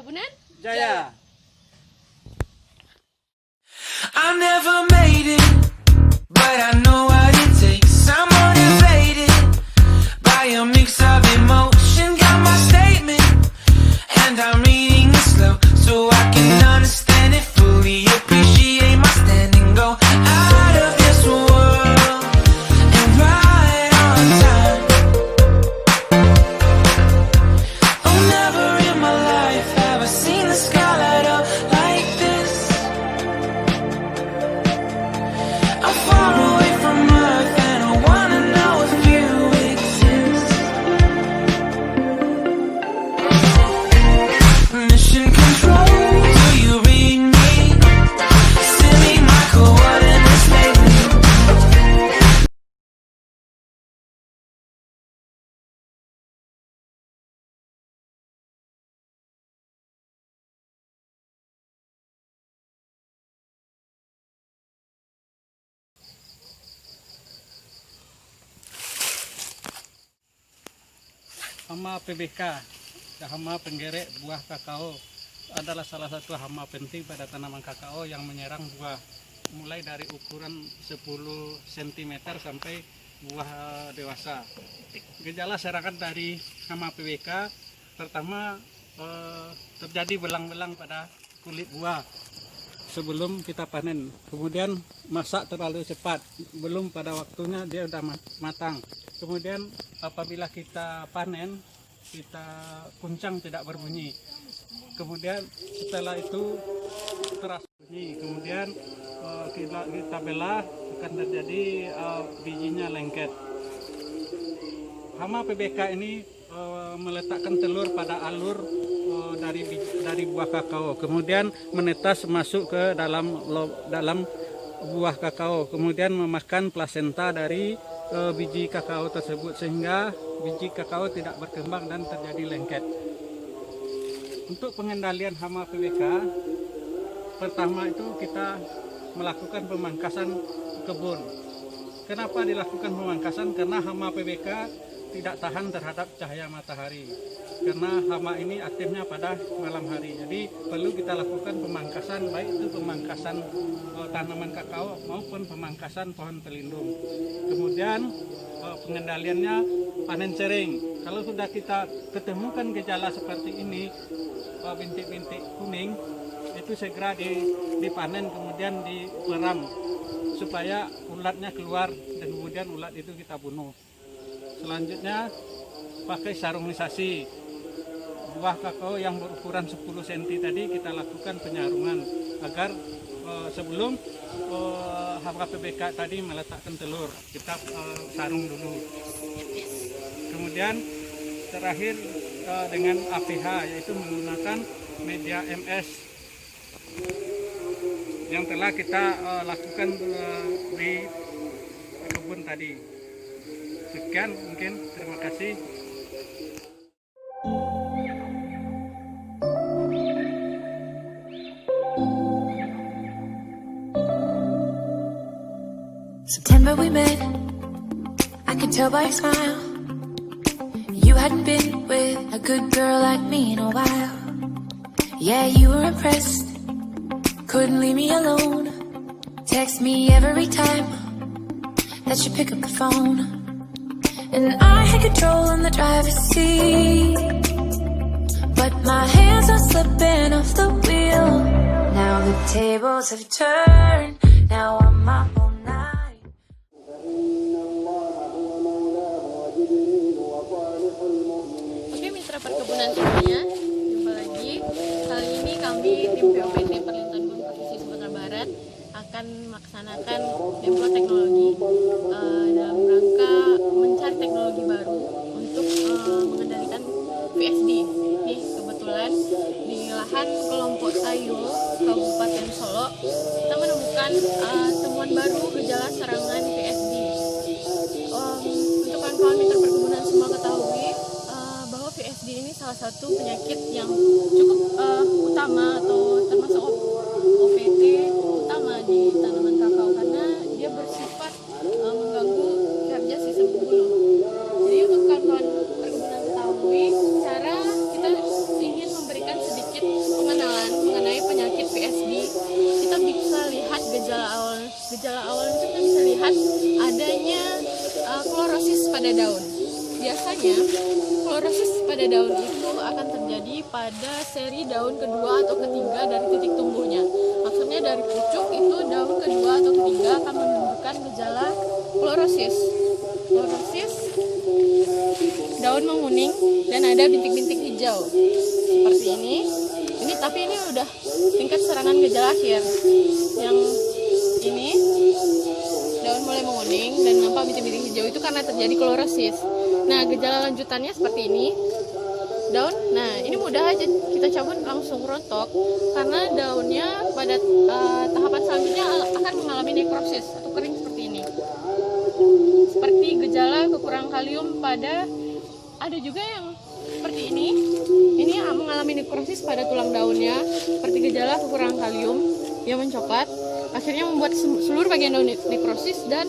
Perkebunan Jaya. I never made it, but I know what it takes. I'm motivated by a mix of emotion. Got my statement, and I'm reading it slow so I can understand it fully. Appreciate my standing, go out of this world and right on time. Oh, never in my life have I seen the sky light up like this. I'm far away from Earth and I wanna know if you exist. Mission control, do you read me? Send me my coordinates lately. Hama PBK, hama penggerek buah kakao, adalah salah satu hama penting pada tanaman kakao yang menyerang buah, mulai dari ukuran 10 cm sampai buah dewasa. Gejala serangan dari hama PBK pertama terjadi belang-belang pada kulit buah sebelum kita panen, kemudian masak terlalu cepat, belum pada waktunya dia sudah matang. Kemudian apabila kita panen, kita kuncang tidak berbunyi. Kemudian setelah itu terasa bunyi. Kemudian kita belah, akan terjadi bijinya lengket. Hama PBK ini meletakkan telur pada alur dari buah kakao, kemudian menetas masuk ke dalam buah kakao, kemudian memakan plasenta dari biji kakao tersebut sehingga biji kakao tidak berkembang dan terjadi lengket. Untuk pengendalian hama PBK, pertama itu kita melakukan pemangkasan kebun. Kenapa dilakukan pemangkasan? Karena hama PBK tidak tahan terhadap cahaya matahari. Karena hama ini aktifnya pada malam hari. Jadi perlu kita lakukan pemangkasan, baik itu pemangkasan tanaman kakao maupun pemangkasan pohon pelindung. Kemudian pengendaliannya panen sering. Kalau sudah kita ketemukan gejala seperti ini, bintik-bintik kuning, itu segera dipanen kemudian diperam supaya ulatnya keluar dan kemudian ulat itu kita bunuh. Selanjutnya pakai sarungisasi. Buah kakao yang berukuran 10 cm tadi kita lakukan penyarungan agar sebelum hama PBK tadi meletakkan telur, kita sarung dulu. Kemudian terakhir dengan APH, yaitu menggunakan media MS yang telah kita lakukan di kebun tadi. Sekian mungkin, terima kasih. September we met, I could tell by your smile. You hadn't been with a good girl like me in a while. Yeah, you were impressed, couldn't leave me alone. Text me every time that you pick up the phone. And I had control on the driver's seat, but my hands are slipping off the wheel. Now the tables have turned, now I'm up all night. Oke, mitra perkebunan semuanya, jumpa lagi. Kali ini kami tim POPT Perlintahan Gunung Provinsi Sumatera Barat akan melaksanakan demo teknologi dalam rangka mencari teknologi baru untuk mengendalikan VSD. Ini kebetulan di lahan kelompok Sayul, Kabupaten Solo, kita menemukan temuan baru gejala serangan VSD. Untuk kawan-kawan mitra perkebunan semua ketahui bahwa VSD ini salah satu penyakit yang cukup utama atau termasuk OPT utama di tanaman kakao karena dia bersifat mengganggu kerja sistem bulu. Jadi untuk kawan-kawan perkebunan ketahui, cara kita ingin memberikan sedikit klorosis pada daun. Biasanya klorosis pada daun itu akan terjadi pada seri daun kedua atau ketiga dari titik tumbuhnya. Maksudnya dari pucuk itu daun kedua atau ketiga akan menunjukkan gejala klorosis. Klorosis, daun menguning dan ada bintik-bintik hijau seperti ini. Tapi ini udah tingkat serangan gejala akhir. Yang ini daun mulai menguning dan nampak bintik-bintik hijau itu karena terjadi klorosis. Nah, gejala lanjutannya seperti ini. Daun, nah ini mudah aja kita cabut langsung rontok karena daunnya pada tahapan selanjutnya akan mengalami nekrosis atau kering seperti ini. Seperti gejala kekurangan kalium pada, ada juga yang seperti ini mengalami nekrosis pada tulang daunnya, seperti gejala kekurangan kalium yang mencoklat, akhirnya membuat seluruh bagian daun nekrosis dan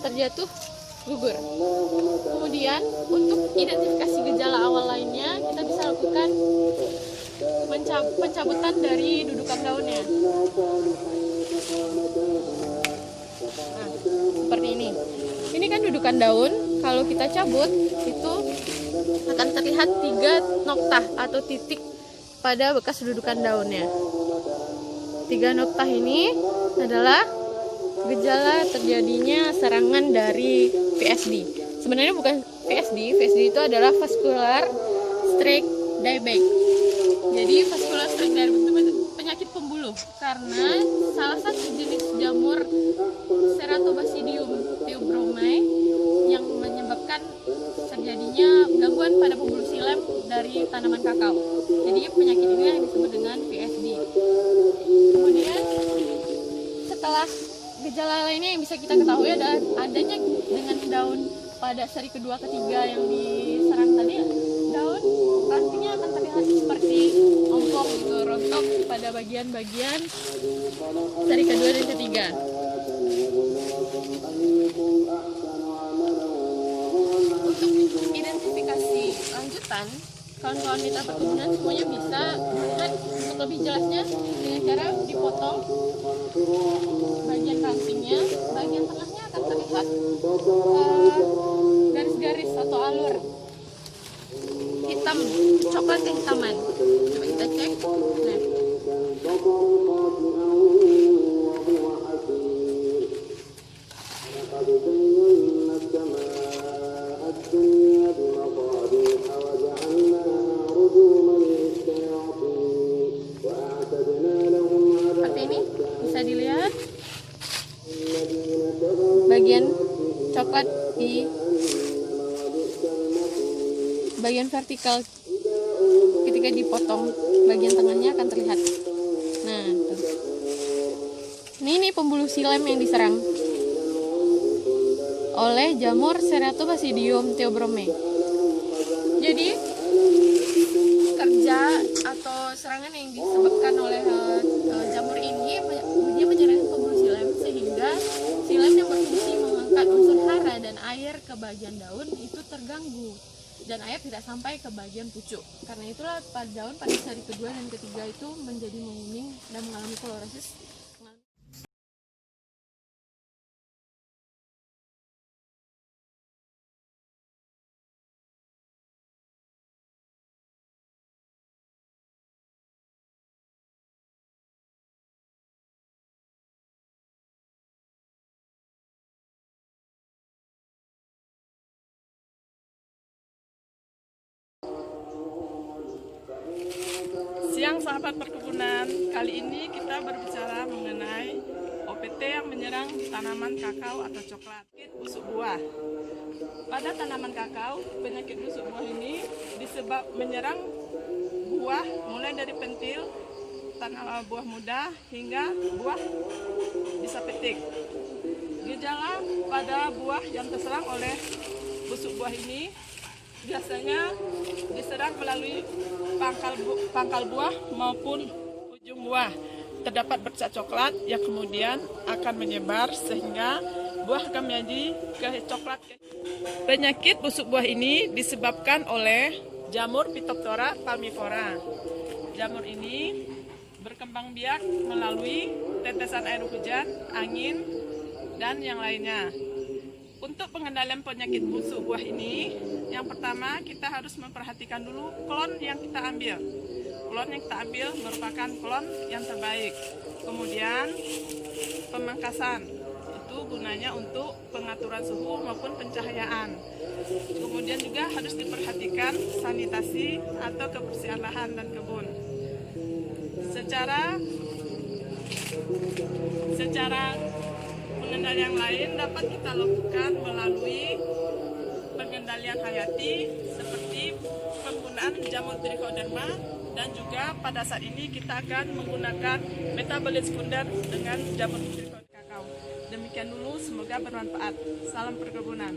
terjatuh gugur. Kemudian untuk identifikasi gejala awal lainnya, kita bisa lakukan pencabutan dari dudukan daunnya. Nah, seperti ini. Ini kan dudukan daun, kalau kita cabut itu akan terlihat 3 noktah atau titik pada bekas dudukan daunnya. 3 noktah ini adalah gejala terjadinya serangan dari VSD. Sebenarnya bukan VSD, VSD itu adalah vascular streak dieback. Jadi vascular streak dieback itu penyakit pembuluh karena salah satu jenis jamur Ceratobasidium theobromai yang menyebabkan terjadinya gangguan pada pembuluh silem dari tanaman kakao. Jadi penyakit ini yang disebut dengan VSD. Kemudian setelah gejala lainnya yang bisa kita ketahui ada adanya dengan daun pada seri kedua ketiga yang diserang tadi, daun rantingnya akan terlihat seperti ompong gitu, rontok pada bagian-bagian seri kedua dan ketiga. Untuk identifikasi lanjutan, kawan-kawan mitra perkebunan semuanya bisa melihat untuk lebih jelasnya dengan cara dipotong bagian rantingnya, bagian tengahnya akan terlihat garis-garis atau alur hitam, coklat kehitaman. Coba kita cek. Nah, seperti ini bisa dilihat bagian coklat di bagian vertikal ketika dipotong, bagian tengahnya akan terlihat. Nah, tuh. Ini pembuluh silem yang diserang oleh jamur Ceratobasidium theobromai. Jadi kerja atau serangan yang disebabkan oleh jamur ini dia menyerang pembuluh silem sehingga silem yang berfungsi mengangkat unsur hara dan air ke bagian daun itu terganggu dan air tidak sampai ke bagian pucuk. Karena itulah pada daun pada seri kedua dan ketiga itu menjadi menguning dan mengalami klorosis. Siang sahabat perkebunan, kali ini kita berbicara mengenai OPT yang menyerang tanaman kakao atau coklat, penyakit busuk buah. Pada tanaman kakao, penyakit busuk buah ini menyerang buah mulai dari pentil, buah muda hingga buah bisa petik. Gejala pada buah yang terserang oleh busuk buah ini biasanya diserang melalui pangkal buah maupun ujung buah. Terdapat bercak coklat yang kemudian akan menyebar sehingga buah akan menjadi coklat. Penyakit busuk buah ini disebabkan oleh jamur Phytophthora palmifera. Jamur ini berkembang biak melalui tetesan air hujan, angin, dan yang lainnya. Untuk pengendalian penyakit busuk buah ini, yang pertama kita harus memperhatikan dulu klon yang kita ambil. Klon yang kita ambil merupakan klon yang terbaik. Kemudian pemangkasan, itu gunanya untuk pengaturan suhu maupun pencahayaan. Kemudian juga harus diperhatikan sanitasi atau kebersihan lahan dan kebun. Secara pengendalian yang lain dapat kita lakukan melalui pengendalian hayati seperti penggunaan jamur trichoderma, dan juga pada saat ini kita akan menggunakan metabolit sekunder dengan jamur trichoderma kakao. Demikian dulu, semoga bermanfaat. Salam perkebunan.